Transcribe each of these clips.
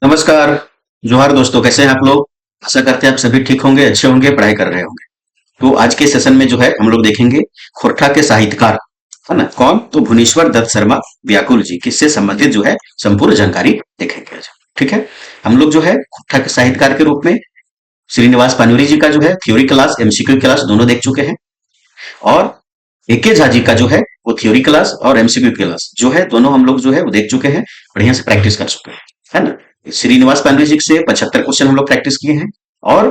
नमस्कार। जोहार दोस्तों, कैसे हैं आप लोग? आशा करते हैं आप सभी ठीक होंगे, अच्छे होंगे, पढ़ाई कर रहे होंगे। तो आज के सेशन में जो है हम लोग देखेंगे खोरठा के साहित्यकार, है ना? कौन? तो भुवनेश्वर दत्त शर्मा व्याकुल जी, किससे संबंधित जो है संपूर्ण जानकारी देखेंगे आज। ठीक है। हम लोग जो है खोरठा के साहित्यकार के रूप में श्रीनिवास पानूरी जी का जो है थ्योरी क्लास, एमसीक्यू क्लास दोनों देख चुके हैं। और एके झा जी का जो है वो थ्योरी क्लास और एमसीक्यू क्लास जो है दोनों हम लोग जो है वो देख चुके हैं, बढ़िया से प्रैक्टिस कर चुके हैं, है ना? श्रीनिवास पांडे जी से 75 क्वेश्चन हम लोग प्रैक्टिस किए हैं। और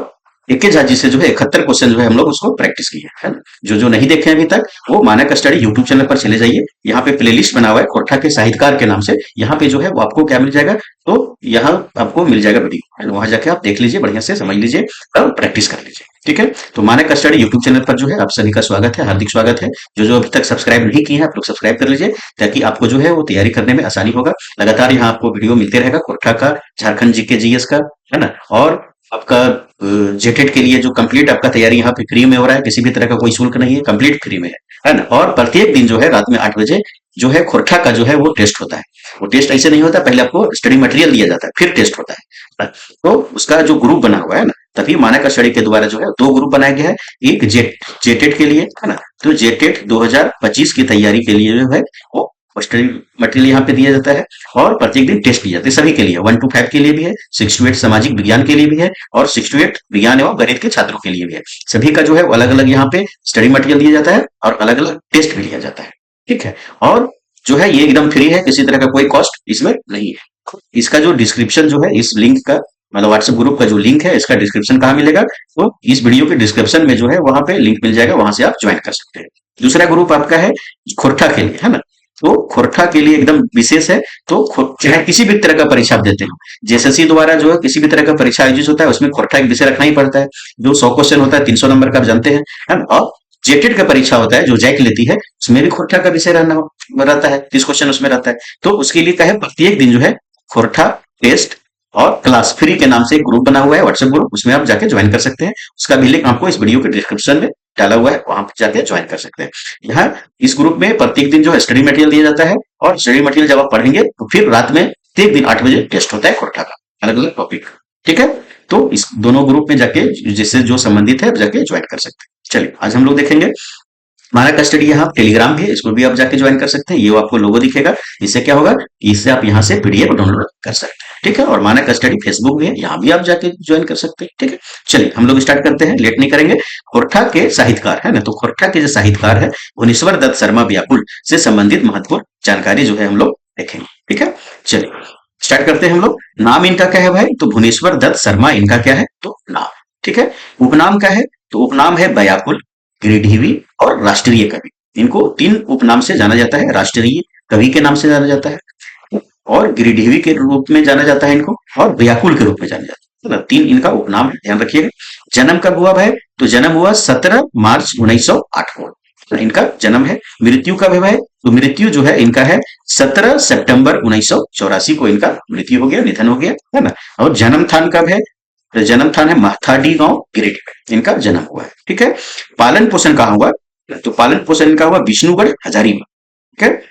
एके झा जी से जो है 71 क्वेश्चन जो है हम लोग उसको प्रैक्टिस किए हैं, है ना? जो जो नहीं देखे हैं अभी तक वो मानक स्टडी यूट्यूब चैनल पर चले जाइए। यहाँ पे प्लेलिस्ट बना हुआ है खोरठा के साहित्यकार के नाम से। यहाँ पे जो है वो आपको क्या मिल जाएगा? तो यहाँ आपको मिल जाएगा वीडियो, है ना? वहां जाके आप देख लीजिए, बढ़िया से समझ लीजिए और प्रैक्टिस कर लीजिए। ठीक है। तो मानक स्टडी यूट्यूब चैनल पर जो है आप सभी का स्वागत है, हार्दिक स्वागत है। जो जो अभी तक सब्सक्राइब नहीं किए हैं आप लोग सब्सक्राइब कर लीजिए, ताकि आपको जो है वो तैयारी करने में आसानी होगा। लगातार यहाँ आपको वीडियो मिलते रहेगा खोरठा का, झारखंड जीके जीएस का, है ना? और आपका जेटेट के लिए जो कंप्लीट आपका तैयारी यहाँ पे फ्री में हो रहा है, किसी भी तरह का कोई शुल्क नहीं है, कंप्लीट फ्री में है ना? और प्रत्येक दिन जो है रात में 8 बजे जो है खोरठा का जो है वो टेस्ट होता है। वो टेस्ट ऐसे नहीं होता, पहले आपको स्टडी मटेरियल दिया जाता है फिर टेस्ट होता है। तो उसका जो ग्रुप बना हुआ है ना, तभी मानक स्टडी के द्वारा जो है दो ग्रुप बनाया गया है। एक जेटेट के लिए, है ना? तो जेटेट 2025 की तैयारी के लिए जो है वो स्टडी मटेरियल यहाँ पे दिया जाता है। और प्रत्येक दिन टेस्ट दिए जाते हैं सभी के लिए, 1 to 5 के लिए भी है, 6 to 8 सामाजिक विज्ञान के लिए भी है, और 6 to 8 विज्ञान एवं गणित के छात्रों के लिए भी है। सभी का जो है अलग अलग यहाँ पे स्टडी मटेरियल दिया जाता है और अलग अलग टेस्ट भी लिया जाता है। ठीक है। और जो है ये एकदम फ्री है, किसी तरह का कोई कॉस्ट इसमें नहीं है। इसका जो डिस्क्रिप्शन जो है इस लिंक का, मतलब व्हाट्सएप ग्रुप का जो लिंक है, इसका डिस्क्रिप्शन कहाँ मिलेगा? तो इस वीडियो के डिस्क्रिप्शन में जो है वहां पे लिंक मिल जाएगा, वहां से आप ज्वाइन कर सकते हैं। दूसरा ग्रुप आपका है खोरठा के लिए, है ना? तो खोरठा के लिए एकदम विशेष है। तो चाहे किसी भी तरह का परीक्षा आप देते हो, जेएसएससी द्वारा जो है किसी भी तरह का परीक्षा आयोजित होता है, उसमें खोरठा एक विषय रखना ही पड़ता है। जो 100 क्वेश्चन होता है, 300 नंबर का, आप जानते हैं, है ना? और जेटेड का परीक्षा होता है जो जैक लेती है, उसमें भी खोरठा का विषय रहता है, 30 क्वेश्चन उसमें रहता है। तो उसके लिए क्या है, प्रत्येक दिन जो है खोरठा टेस्ट और क्लास फ्री के नाम से एक ग्रुप बना हुआ है, व्हाट्सएप ग्रुप, उसमें आप जाके ज्वाइन कर सकते हैं। उसका भी लिंक आपको इस वीडियो के डिस्क्रिप्शन में डाला हुआ है, वहां पे जाके ज्वाइन कर सकते हैं। यहाँ इस ग्रुप में प्रत्येक दिन जो है स्टडी मटेरियल दिया जाता है, और स्टडी मटेरियल जब आप पढ़ेंगे तो फिर रात में प्रत्येक दिन 8 बजे टेस्ट होता है खोरठा का, अलग अलग टॉपिक। ठीक है। तो इस दोनों ग्रुप में जाके जिससे जो संबंधित है जाके ज्वाइन कर सकते हैं। चलिए आज हम लोग देखेंगे हमारा कस्टडी। यहाँ टेलीग्राम भी है, इसको भी आप जाके ज्वाइन कर सकते हैं। ये आपको लोगो दिखेगा, इससे क्या होगा कि इससे आप यहाँ से पीडीएफ डाउनलोड कर सकते हैं। ठीक है। और माना कस्टडी फेसबुक भी है, यहाँ भी आप जाके ज्वाइन कर सकते हैं। ठीक है। चलिए हम लोग स्टार्ट करते हैं, लेट नहीं करेंगे। खोरठा के साहित्यकार, है ना? तो खोरठा के जो साहित्यकार है भुवनेश्वर दत्त शर्मा व्याकुल से संबंधित महत्वपूर्ण जानकारी जो है हम लोग देखेंगे। ठीक है। चलिए स्टार्ट करते हैं हम लोग। नाम इनका क्या है भाई? तो भुवनेश्वर दत्त शर्मा इनका क्या है? तो नाम। ठीक है। उपनाम क्या है? तो उपनाम है व्याकुल, गिरिडीवी और राष्ट्रीय कवि। इनको 3 उपनाम से जाना जाता है। राष्ट्रीय कवि के नाम से जाना जाता है, और गिरिडीवी के रूप में जाना जाता है इनको, और व्याकुल के रूप में जाना जाता है। मतलब 3 इनका उपनाम है, ध्यान रखिएगा। जन्म कब हुआ भाई? तो जन्म हुआ 17 मार्च 1908 को, इनका जन्म है। मृत्यु कब है भाई? तो मृत्यु जो है इनका है 17 सितंबर 1984 को इनका मृत्यु हो गया, निधन हो गया, है ना? और जन्म स्थान कब है? तो जन्म स्थान है माथाडी गांव, गिरिडीह में इनका जन्म हुआ है। ठीक है। पालन पोषण कहाँ हुआ? तो पालन पोषण इनका हुआ विष्णुगढ़ हजारीबाग। ठीक है।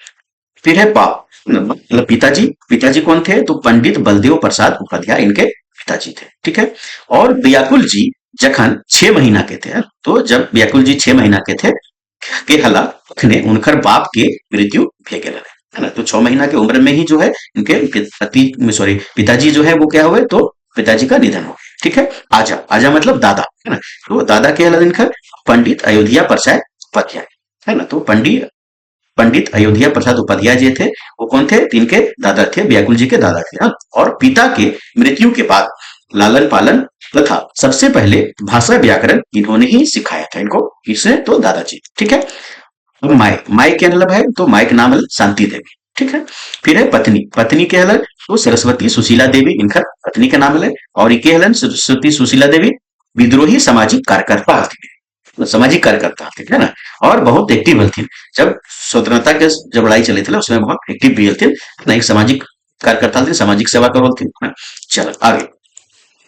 फिर है बाप, मतलब पिताजी। पिताजी कौन थे? तो पंडित बलदेव प्रसाद उपाध्याय इनके पिताजी थे। ठीक है। और व्याकुल जी जखन 6 महीना के थे, तो जब व्याकुल जी 6 महीना के थे के हला ने उनकर बाप के मृत्यु भे गेल, है ना? तो 6 महीना की उम्र में ही जो है इनके पिताजी जो है वो क्या हुए? तो पिताजी का निधन हो गया। ठीक है। आजा, आजा मतलब दादा, है ना? तो दादा के हला इनका पंडित अयोध्या प्रसाद उपाध्याय, है ना? तो पंडित पंडित अयोध्या प्रसाद उपाध्याय जी थे, वो कौन थे? इनके दादा थे, व्याकुल जी के दादा थे। हाँ? और पिता के मृत्यु के बाद लालन पालन तथा सबसे पहले भाषा व्याकरण इन्होंने ही सिखाया था इनको, किसने? तो दादाजी। ठीक है। अब माई, माई क्या मतलब है? तो माई का नाम है शांति देवी। ठीक है। फिर है पत्नी, पत्नी के हलन तो सरस्वती सुशीला देवी इनका पत्नी का नाम है। और इके हलन सरस्वती सुशीला देवी विद्रोही सामाजिक कार्यकर्ता थी, सामाजिक कार्यकर्ता थी, है ना? और बहुत एक्टिव थी। जब स्वतंत्रता के जब लड़ाई चली थी उसमें बहुत एक्टिव भी थी ना, एक सामाजिक कार्यकर्ता थी, सामाजिक सेवा करो थी। चलो आगे।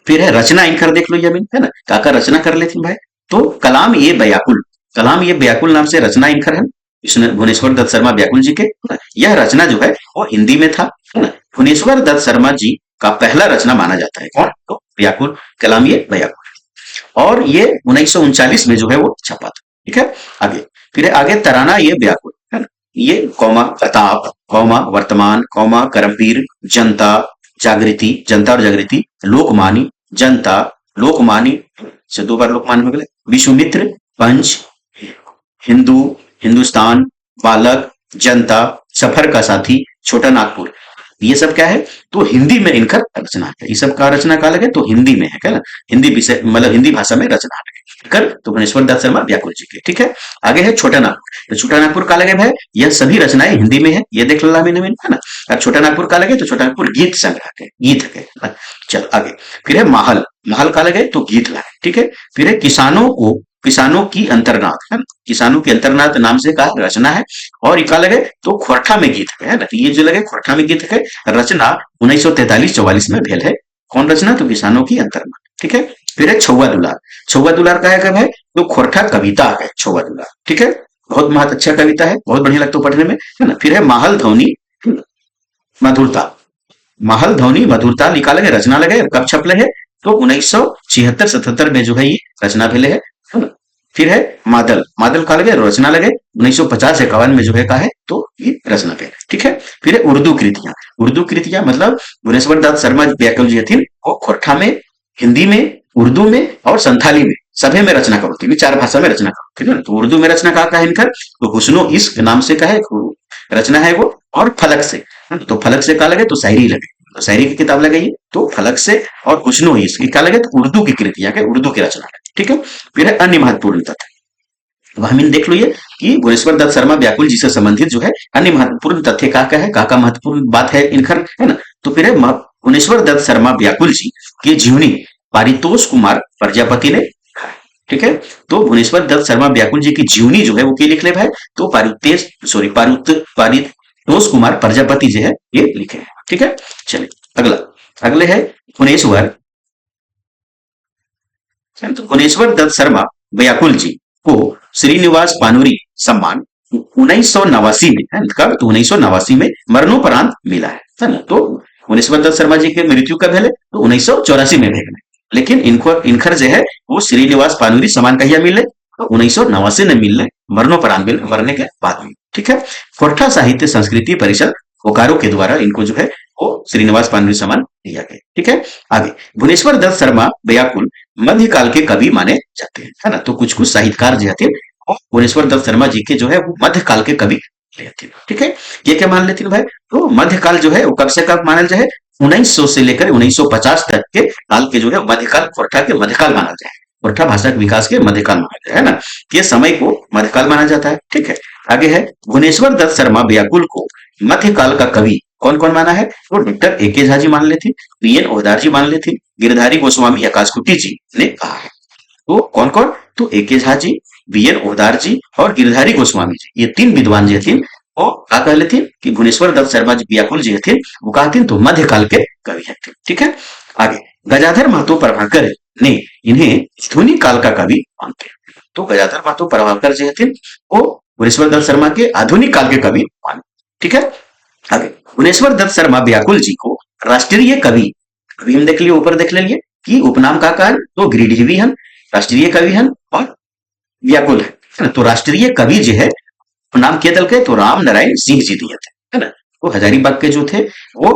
फिर है रचना इनकर देख लो, ये है ना? काका रचना कर लेती भाई। तो कलाम ये व्याकुल, कलाम ये व्याकुल नाम से रचना इनकर है, इसने भुवनेश्वर दत्त शर्मा व्याकुल जी के, है ना? यह रचना जो है वो हिंदी में था, है ना? भुवनेश्वर दत्त शर्मा जी का पहला रचना माना जाता है। कौन? तो व्याकुल कलाम, ये व्याकुल। और ये 1939 में जो है वो छपा था। ठीक है, आगे फिर है आगे तराना ये व्याकुल है ना, ये कौमा प्रताप, कौमा वर्तमान, कौमा करमवीर, जनता, जागृति, जनता और जागृति, लोकमानी, जनता, लोकमानी से 2 बार लोकमान्य हो गए, विश्वमित्र, पंच, हिंदू, हिंदुस्तान, बालक, जनता, सफर का साथी, छोटा नागपुर, ये सब क्या है? तो हिंदी में इनका रचना है। ये सब का रचना का लगे तो हिंदी में है, क्या ना, हिंदी विषय मतलब हिंदी भाषा में रचना लगे कर तो भुवनेश्वर दत्त शर्मा व्याकुल जी के। ठीक है, आगे है छोटा नागपुर। तो छोटा नागपुर का लगे भाई, यह सभी रचनाएं हिंदी में है, ये देख लो मैंने है ना। और छोटा नागपुर का लगे तो छोटा नागपुर गीत संग्रह के, गीत के। चलो आगे फिर है महल, महल का लगे तो गीत लगे। ठीक है, फिर है किसानों को, किसानों की अंतर्नाद है ना, किसानों की अंतर्नाद नाम से का रचना है। और इका लगे तो खोरठा में गीत है ना, तो ये जो लगे खोरठा में गीत है, रचना 1943-44 में भेल है। कौन रचना? तो किसानों की अंतर्नाद। ठीक है, फिर है छौवा दुलार। छौवा दुलार का है कब है? तो खोरठा कविता है छौवा दुलार। ठीक है, बहुत बहुत अच्छा कविता है, बहुत बढ़िया लगता है पढ़ने में, है ना। फिर है महल ध्वनि मधुरता, महल ध्वनि मधुरता निकाले गए, रचना लगे, कब छपले है? तो 1976-77 में जो है ये रचना भेले है ना। फिर है मादल, मादल का लगे रचना लगे 1950-51 में जो है का है तो ये रचना भेले। ठीक है, फिर है उर्दू कृतियां, उर्दू कृतियां मतलब भुवनेश्वर दत्त शर्मा व्याकुल जी थी वो खोरठा में, हिंदी में, उर्दू में और संथाली में सभी में रचना करो थी, 4 भाषा में रचना करो। ठीक है, तो उर्दू में रचना का है इनकर, तो हुस्नो इश्क नाम से का है रचना है वो। और फलक से, तो फलक से का लगे तो शायरी लगे, तो शायरी की किताब लगाइए तो फलक से। और हुस्नो इश्क क्या लगे तो उर्दू की कृतियां के, उर्दू की रचना लगे। ठीक है, फिर है अन्य महत्वपूर्ण तथ्य, वह हम देख लो ये कि भुवनेश्वर दत्त शर्मा व्याकुल जी से संबंधित जो है अन्य महत्वपूर्ण तथ्य का है, का महत्वपूर्ण बात है इनकर, है ना। तो फिर है भुवनेश्वर दत्त शर्मा व्याकुल जी की जीवनी पारितोष कुमार प्रजापति ने लिखा है। ठीक है, तो भुवनेश्वर दत्त शर्मा व्याकुल जी की जीवनी जो है वो के लिख ले भाई, तो पारितोष कुमार प्रजापति जो है ये लिखे हैं। ठीक है, चलिए अगला, अगले है भुवनेश्वर, तो भुवनेश्वर दत्त शर्मा व्याकुल जी को श्रीनिवास पानुरी सम्मान 1989 में है, कब? तो 1989 में मरणोपरांत मिला है ना। तो भुवनेश्वर दत्त शर्मा जी के मृत्यु कब है? तो 1984 में भेल, लेकिन इनको इनखर जो है वो श्रीनिवास पानुरी सम्मान कहिया मिले? तो 1989 में मिलने, मरणोपरांत मिले, मरने के बाद में। ठीक है, खोरठा साहित्य संस्कृति परिषद बोकारो के द्वारा इनको जो है वो श्रीनिवास पानुरी सम्मान दिया गया। ठीक है, आगे भुवनेश्वर दत्त शर्मा व्याकुल मध्यकाल के कवि माने जाते हैं, है ना। तो कुछ कुछ साहित्यकार जो थे भुवनेश्वर दत्त शर्मा जी के जो है वो मध्यकाल के कवि लेते। ठीक है, ये क्या मान लेते भाई? तो मध्यकाल जो है वो कब से कब मानल जाए? 1900 से लेकर 1950 तक के काल के जो है मध्यकाल, खोरठा के मध्यकाल माना जाए, खोरठा भाषा के विकास के मध्यकाल माना जाए, है ना। ये समय को मध्यकाल माना जाता है। ठीक है, आगे है भुवनेश्वर दत्त शर्मा व्याकुल को मध्यकाल का कवि कौन कौन माना है? तो डॉक्टर ए.के. झा जी मान लेते, पी.एन. ओहदार जी मान लेते, गिरधारी गोस्वामी आकाशकुटी जी ने कहा है। तो कौन कौन? तो ए.के. झा जी, बी.एन. ओहदार जी और गिरधारी गोस्वामी जी, ये 3 विद्वान जी थे वो क्या कह लेते कि भुवनेश्वर दत्त शर्मा जी व्याकुल जी थे वो कहते तो मध्यकाल के कवि है। ठीक है, आगे गजाधर महतो प्रभाकर ने इन्हें आधुनिक काल का कवि मानते हैं। तो गजाधर महतो प्रभाकर जी थे वो भुवनेश्वर दत्त शर्मा के आधुनिक काल के कवि मानते। ठीक है, आगे भुवनेश्वर दत्त शर्मा व्याकुल जी को राष्ट्रीय कवि, अभी हम देख लिए, ऊपर देख लिए कि उपनाम का कारण तो गिरिडीह भी हैं, राष्ट्रीय कवि हैं और व्याकुल है। तो राष्ट्रीय कवि जो है नाम के दल के तो राम नारायण सिंह जी दिए थे, है ना। तो हजारीबाग के जो थे वो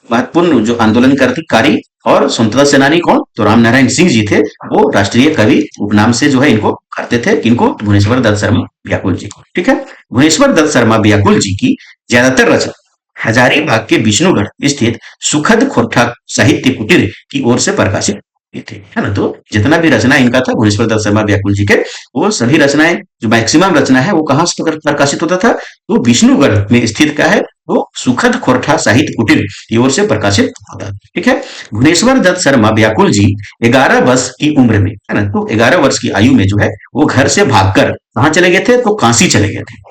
महत्वपूर्ण जो आंदोलनकारी और स्वतंत्रता सेनानी कौन? तो राम नारायण सिंह जी थे, वो राष्ट्रीय कवि उपनाम से जो है इनको करते थे, किनको? भुवनेश्वर दत्त शर्मा व्याकुल जी को। ठीक है, भुवनेश्वर दत्त शर्मा व्याकुल जी की ज्यादातर रचना हजारीबाग के विष्णुगढ़ स्थित सुखद खोरठा साहित्य कुटीर की ओर से प्रकाशित थे, है ना। तो जितना भी रचना इनका था भुवनेश्वर दत्त शर्मा व्याकुल जी के, वो सभी रचनाएं जो मैक्सिमम रचना है वो कहां से प्रकाशित होता था? तो विष्णुगढ़ में स्थित क्या है वो सुखद खोरठा साहित्य कुटीर की ओर से प्रकाशित होता है। ठीक है, भुवनेश्वर दत्त शर्मा व्याकुल जी 11 वर्ष की उम्र में, है ना, तो 11 वर्ष की आयु में जो है वो घर से भागकर कहां चले गए थे? तो काशी चले गए थे,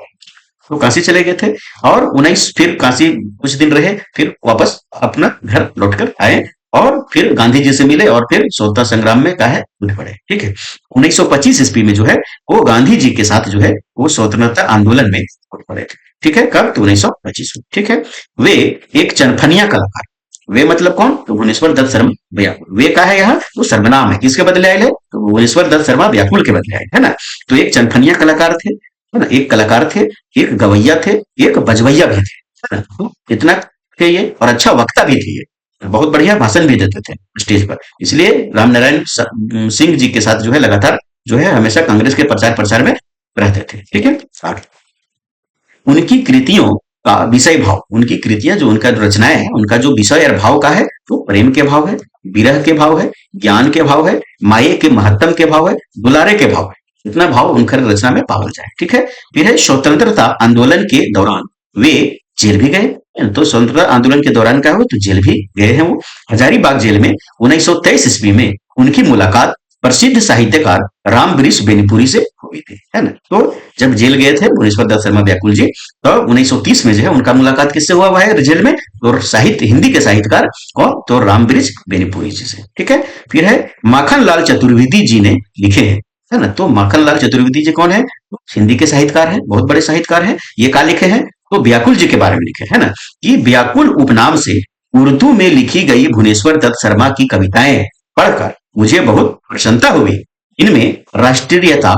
तो काशी चले गए थे और 19 फिर काशी कुछ दिन रहे, फिर वापस अपना घर लौटकर आए और फिर गांधी जी से मिले और फिर स्वतंत्रता संग्राम में का है जुट पड़े। ठीक है, 1925 ईस्वी में जो है वो गांधी जी के साथ जो है वो स्वतंत्रता आंदोलन में जुट पड़े थे। ठीक है, कब? तो 1925 में। ठीक है, वे एक चनफनिया कलाकार, वे मतलब कौन? तो भुवनेश्वर दत्त शर्मा व्याकुल। वे का है यहाँ? तो सर्वनाम है। किसके बदले आए? तो भुवनेश्वर दत्त शर्मा व्याकुल के बदले आए, है ना। तो एक चनफनिया कलाकार थे, है ना, एक कलाकार थे, एक गवैया थे, एक बजवैया भी थे, है ना। तो इतना थे ये, और अच्छा वक्ता भी थे ये, बहुत बढ़िया भाषण भी देते थे स्टेज पर। इसलिए रामनारायण सिंह जी के साथ जो है लगातार जो है हमेशा कांग्रेस के प्रचार प्रसार में रहते थे। ठीक है, आगे उनकी कृतियों का विषय भाव, उनकी कृतियां जो उनका रचनाएं हैं, उनका जो विषय और भाव का है, तो प्रेम के भाव है, विरह के भाव है, ज्ञान के भाव है, माये के महत्तम के भाव है, दुलारे के भाव है। इतना भाव उनकर रचना में पावल जाए। ठीक है, फिर है स्वतंत्रता आंदोलन के दौरान वे जेल भी गए। तो स्वतंत्रता आंदोलन के दौरान क्या हुआ? तो जेल भी गए हैं वो। हजारीबाग जेल में 1923 ईस्वी में उनकी मुलाकात प्रसिद्ध साहित्यकार राम वृक्ष बेनीपुरी से हुई थी, है ना। तो जब जेल गए थे भुवनेश्वर दत्त शर्मा व्याकुल जी, तो 1930 में जो है उनका मुलाकात किससे हुआ है जेल में? तो साहित्य हिंदी के साहित्यकार कौन? तो राम वृक्ष बेनीपुरी जी से। ठीक है, फिर है माखनलाल चतुर्वेदी जी ने लिखे हैं, है ना। तो माखनलाल चतुर्वेदी जी कौन है? तो हिंदी के साहित्यकार हैं, बहुत बड़े साहित्यकार हैं। ये क्या लिखे हैं? तो व्याकुल जी के बारे में लिखे, है ना, कि व्याकुल उपनाम से उर्दू में लिखी गई भुवनेश्वर दत्त शर्मा की कविताएं पढ़कर मुझे बहुत प्रसन्नता हुई। इनमें राष्ट्रीयता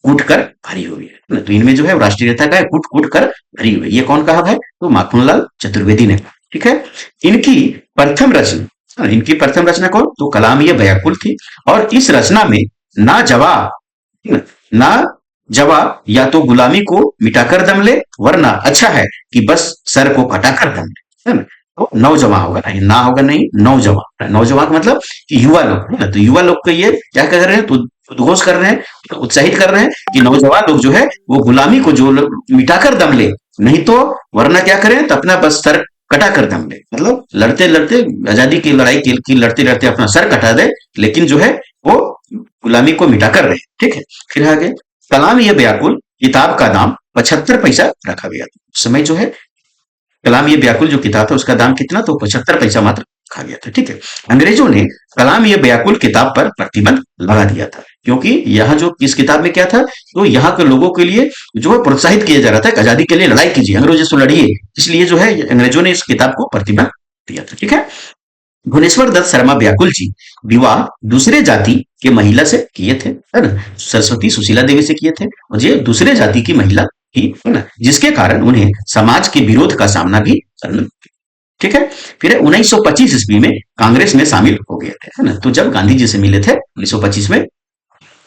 कूट कर भरी हुई है। तो इनमें जो है राष्ट्रीयता का कूट कूट कर भरी हुई है। ये कौन कहा है? तो माखनलाल चतुर्वेदी ने कहा। ठीक है, इनकी प्रथम रचना, इनकी प्रथम रचना कौन? तो कलाम ये व्याकुल थी। और इस रचना में ना जवाब, ना जवाब या तो गुलामी को मिटाकर दम ले, वरना अच्छा है कि बस सर को कटाकर दम ले, है ना। तो नौजवान होगा नहीं, ना होगा नहीं, नौजवान। नौजवान का मतलब कि युवा लोग, है ना। तो युवा लोग को ये क्या कर रहे हैं? तो उद्घोष कर रहे हैं, तो उत्साहित कर रहे हैं कि नौजवान लोग जो है वो गुलामी को जो मिटाकर दम ले, नहीं तो वरना क्या करें? तो अपना बस सर कटा कर दम ले, मतलब लड़ते लड़ते आजादी की लड़ाई की लड़ते लड़ते अपना सर कटा दे, लेकिन जो है वो गुलामी को मिटा कर रहे। ठीक है, फिर आगे कलाम ये व्याकुल किताब का दाम 75 पैसा रखा गया था। उस समय जो है कलाम ये व्याकुल जो किताब था उसका दाम कितना? तो 75 पैसा मात्र रखा गया था। ठीक है, अंग्रेजों ने कलाम ये व्याकुल किताब पर प्रतिबंध लगा दिया था, क्योंकि यहाँ जो इस किताब में क्या था? तो यहाँ के लोगों के लिए जो है प्रोत्साहित किया जा रहा था कि आजादी के लिए लड़ाई कीजिए, अंग्रेजों से लड़िए। इसलिए जो है अंग्रेजों ने इस किताब को प्रतिबंध दिया था। ठीक है, भुवनेश्वर दत्त शर्मा व्याकुल जी विवाह दूसरे जाति के महिला से किए थे, है ना। सरस्वती सुशीला देवी से किए थे, और ये दूसरे जाति की महिला थी, है ना, जिसके कारण उन्हें समाज के विरोध का सामना भी करना। ठीक है, फिर 1925 ईस्वी में कांग्रेस में शामिल हो गए थे, है ना। तो जब गांधी जी से मिले थे 1925 में,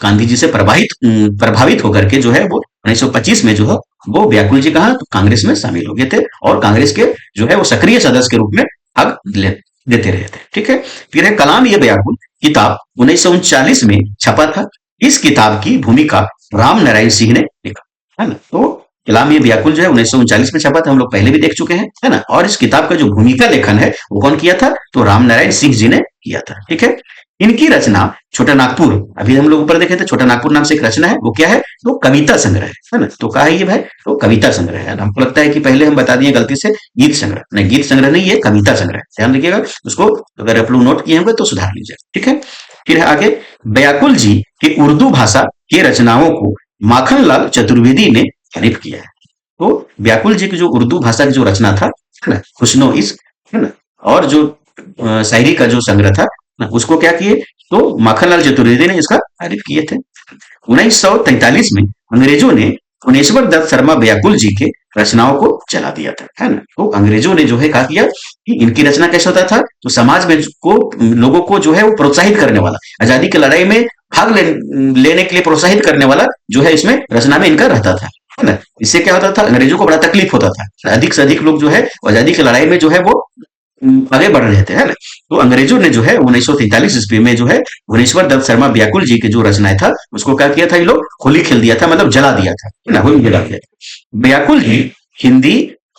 गांधी जी से प्रभावित होकर के जो है वो 1925 में जो है वो व्याकुल जी कहा तो कांग्रेस में शामिल हो गए थे, और कांग्रेस के जो है वो सक्रिय सदस्य के रूप में भाग देते रहे थे। ठीक है, फिर है कलाम ये व्याकुल किताब 1939 में छपा था। इस किताब की भूमिका राम नारायण सिंह ने लिखा, है ना। तो कलाम ये व्याकुल जो है 1939 में छपा था, हम लोग पहले भी देख चुके हैं, है ना। और इस किताब का जो भूमिका लेखन है वो कौन किया था? तो राम नारायण सिंह जी ने किया था। ठीक है, इनकी रचना छोटा नागपुर, अभी हम लोग ऊपर देखे थे, छोटा नागपुर नाम से एक रचना है, वो क्या है? तो कविता संग्रह है ना। तो कहा है ये भाई? तो कविता संग्रह है। हमको लगता है कि पहले हम बता दिए गलती से गीत संग्रह, नहीं गीत संग्रह नहीं, ये कविता संग्रह। ध्यान रखिएगा उसको, अगर आप लोग नोट किए होंगे तो सुधार लीजिए। ठीक है, फिर है आगे व्याकुल जी के उर्दू भाषा के रचनाओं को माखनलाल चतुर्वेदी ने तारीफ किया है। तो व्याकुल जी की जो उर्दू भाषा की जो रचना था, है ना, हुस्नो इश्क, है ना, और जो शायरी का जो संग्रह था ना, उसको क्या किए? तो माखनलाल चतुर्वेदी ने इसका तारीफ किए थे। 1943 में अंग्रेजों ने भुवनेश्वर दत्त शर्मा व्याकुल जी के रचनाओं को जला दिया था, है ना। तो अंग्रेजों ने जो है कहा किया कि इनकी रचना कैसा होता था? तो समाज में को लोगों को जो है वो प्रोत्साहित करने वाला, आजादी की लड़ाई में भाग लेने के लिए प्रोत्साहित करने वाला जो है इसमें रचना में इनका रहता था, है ना। इससे क्या होता था? अंग्रेजों को बड़ा तकलीफ होता था, अधिक से अधिक लोग जो है आजादी की लड़ाई में जो है वो आगे बढ़ रहे थे, है ना। तो अंग्रेजों ने जो है 1943 ईस्वी में जो है भुवनेश्वर दत्त शर्मा व्याकुल जी की जो रचनाएं था उसको क्या किया था? ये लोग होली खेल दिया था, मतलब जला दिया था, है ना, होली जला दिया था। व्याकुल जी हिंदी,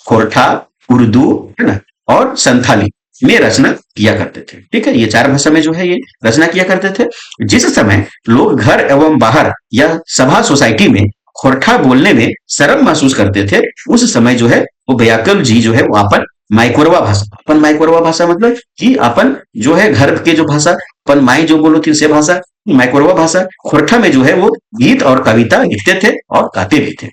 खोरठा, उर्दू, है ना, और संथाली में रचना किया करते थे। ठीक है, ये 4 भाषा में जो है ये रचना किया करते थे। जिस समय लोग घर एवं बाहर या सभा सोसाइटी में खोरठा बोलने में शर्म महसूस करते थे, उस समय जो है वो व्याकुल जी जो है वो अपन माइक्रोवा भाषा, अपन माइक्रोवा भाषा मतलब कि अपन जो है घर के जो भाषा अपन माई जो बोलो थी से भाषा, माइक्रोवा भाषा खोरठा में जो है वो गीत और कविता लिखते थे और गाते भी थे।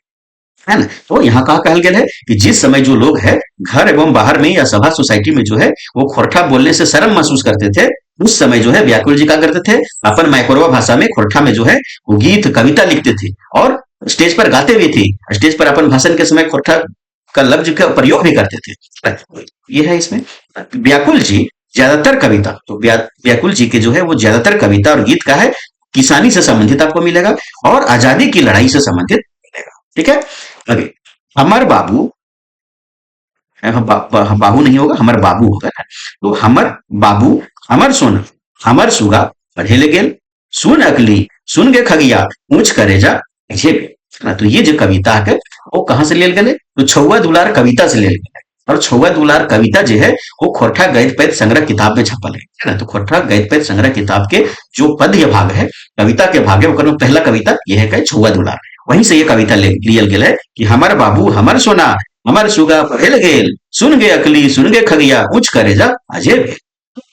है ना। तो यहाँ कहा कहल गेल है कि जिस समय जो लोग है घर एवं बाहर में या सभा सोसाइटी में जो है वो खोरठा बोलने से शर्म महसूस करते थे, उस समय जो है व्याकुल जी क्या करते थे, अपन माइक्रोवा भाषा में खोरठा में जो है वो गीत कविता लिखते थे और स्टेज पर गाते भी थे। स्टेज पर अपन भाषण के समय खोरठा का लफ्ज का प्रयोग भी करते थे। ये है इसमें व्याकुल जी ज्यादातर कविता, तो व्याकुल जी के जो है वो ज्यादातर कविता और गीत का है किसानी से संबंधित आपको मिलेगा और आजादी की लड़ाई से संबंधित मिलेगा। ठीक है। आगे हमर बाबू, बाबू नहीं होगा, हमर बाबू होगा ना। तो हमर बाबू, हमर सोना, हमर सुगा पढ़े ले गेल, सुन अकली, सुन गे खगिया, ऊंच करे जा ये ना। तो ये जो कविता है वो कहाँ से लेल गेले, तो छौआ दुलार कविता से लेल गेले। और छौआ दुलार कविता जो है वो खोरठा गद्य पद्य संग्रह किताब में छपल है ना। तो खोरठा गद्य पद्य संग्रह किताब के जो पद्य भाग है, कविता के भाग है, ओकर में पहला कविता ये है कि छौआ दुलार। वहीं से ये कविता लियल गेल है कि हमर बाबू, हमर सोना, हमर सुगा पढ़े गेल, सुन गे अकली, सुन गे खगिया, उच्च करे जा अजय भेल।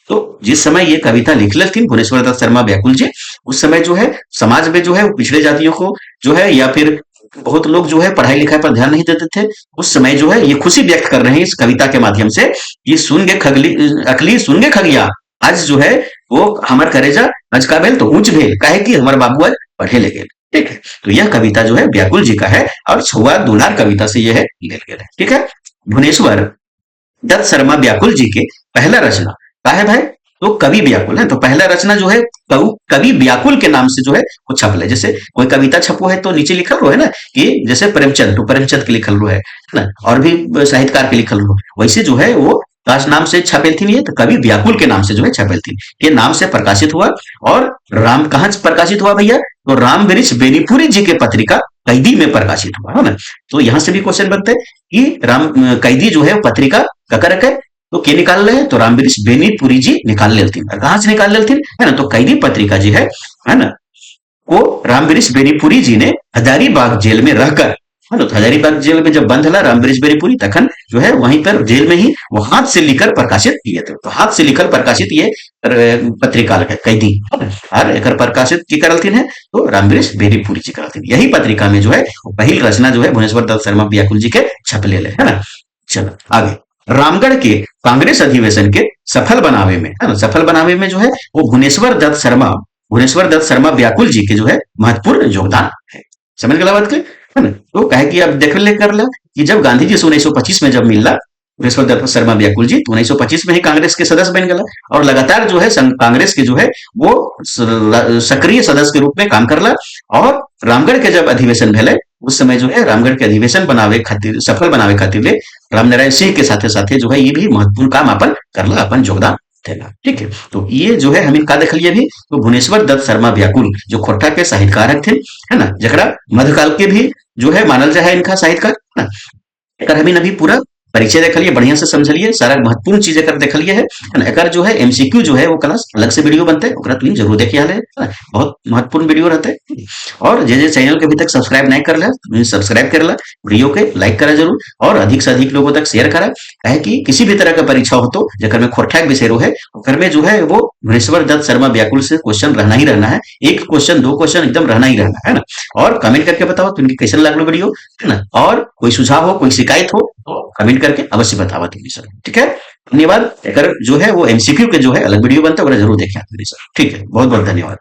तो जिस समय ये कविता लिख थी भुवनेश्वर दत्त शर्मा व्याकुल जी, उस समय जो है समाज में जो है वो पिछड़े जातियों को जो है या फिर बहुत लोग जो है पढ़ाई लिखाई पर ध्यान नहीं देते थे। उस समय जो है ये खुशी व्यक्त कर रहे हैं इस कविता के माध्यम से कि सुन गे खगली अकली, सुन गे खगिया, आज जो है वो हमार करेजा आज का भेल तो ऊंच भेल, काहे कि हमारे बाबू आज पढ़े ले गेल। ठीक है। तो यह कविता जो है व्याकुल जी का है और छुआ दुलार कविता से यह है लेल गेल है। ठीक है। भुवनेश्वर दत्त शर्मा व्याकुल जी के पहला रचना का है भाई, तो कवि व्याकुल है। तो पहला रचना जो है कवि व्याकुल के नाम से जो है वो छपल है। जैसे कोई कविता छपो है तो नीचे लिखल रो है ना कि जैसे प्रेमचंद, तो प्रेमचंद के लिखल रो है ना, और भी साहित्यकार के लिखल रो, वैसे जो है वो काश नाम से छपेल थी, ये तो कवि व्याकुल के नाम से जो है छपेल थी। ये नाम से प्रकाशित हुआ और राम कहाँ से प्रकाशित हुआ भैया, तो राम वृक्ष बेनीपुरी जी के पत्रिका कैदी में प्रकाशित हुआ है ना। तो यहां से भी क्वेश्चन बनते हैं कि राम कैदी जो है पत्रिका ककर रखे, तो के निकाल रहे हैं, तो रामवृक्ष बेनीपुरी जी निकाल लेती कहां से निकाल लेती है ना, तो कैदी पत्रिका जी है ना, को रामवृक्ष बेनीपुरी जी ने हजारीबाग जेल में रहकर, है ना, तो हजारीबाग जेल में जब बंद हला रामवृक्ष बेनीपुरी, तखन जो है वहीं पर जेल में ही वो हाथ से लिखकर प्रकाशित किए थे। तो हाथ से लिखकर प्रकाशित ये पत्रिका है कैदी, और एक प्रकाशित की करलथिन है तो रामवृक्ष बेनीपुरी जी करलथिन। यही पत्रिका में जो है पहली रचना जो है भुवनेश्वर दत्त शर्मा व्याकुल जी के छपले है ना। चलो आगे रामगढ़ के कांग्रेस अधिवेशन के सफल बनावे में, है ना, सफल बनावे में जो है वो भुवनेश्वर दत्त शर्मा व्याकुल जी के जो है महत्वपूर्ण योगदान है। समझ गया बात के, है ना। तो कहे कि अब देख ले कर ला कि जब गांधी जी से 1925 में जब मिलला भुवनेश्वर दत्त शर्मा व्याकुल जी, तो 1925 में ही कांग्रेस के सदस्य बन गया और लगातार जो है कांग्रेस के जो है वो सक्रिय सदस्य के रूप में काम करला। और रामगढ़ के जब अधिवेशन भेले उस समय जो है रामगढ़ के अधिवेशन बनावे खातिर, सफल बनावे खातिर राम नारायण सिंह के साथे साथे जो है ये भी महत्वपूर्ण काम अपन करला, अपन योगदान देला। ठीक है। तो ये जो है हमें का देखलिए भी, तो भुवनेश्वर दत्त शर्मा व्याकुल जो खोरठा के साहित्यकार थे, है ना, जरा मध्यकाल के भी जो है मानल जाए इनका साहित्यकार, है ना। एकर हमें अभी पूरा परिचय देखलिए, बढ़िया से समझलिए, सारा महत्वपूर्ण चीज एकर देखलिए है ना। एकर जो है एमसीक्यू जो है वो क्लास अलग से वीडियो बनते हैं, ओकरा तुम जरूर देखिए है ना, बहुत महत्वपूर्ण वीडियो रहते हैं। और जे चैनल के अभी तक सब्सक्राइब नहीं कर ला, सब्सक्राइब कर ला, वीडियो के लाइक करा जरूर और अधिक से अधिक लोगों तक शेयर करा। कहे कि किसी भी तरह का परीक्षा हो तो जकर में खोरठा के विषय रो है ओकर में जो है वो भुवनेश्वर दत्त शर्मा व्याकुल से क्वेश्चन रहना ही रहना है, एक क्वेश्चन दो क्वेश्चन एकदम रहना ही रहना है ना। और कमेंट करके बताओ तुमके कैसन लागलो वीडियो, है ना, और कोई सुझाव हो कोई शिकायत हो तो कमेंट करके अवश्य बतावा तुम्हें सर। ठीक है, धन्यवाद। एकर जो है वो एमसीक्यू के जो है अलग वीडियो बनता है, जरूर देखें सर। ठीक है, बहुत बहुत धन्यवाद।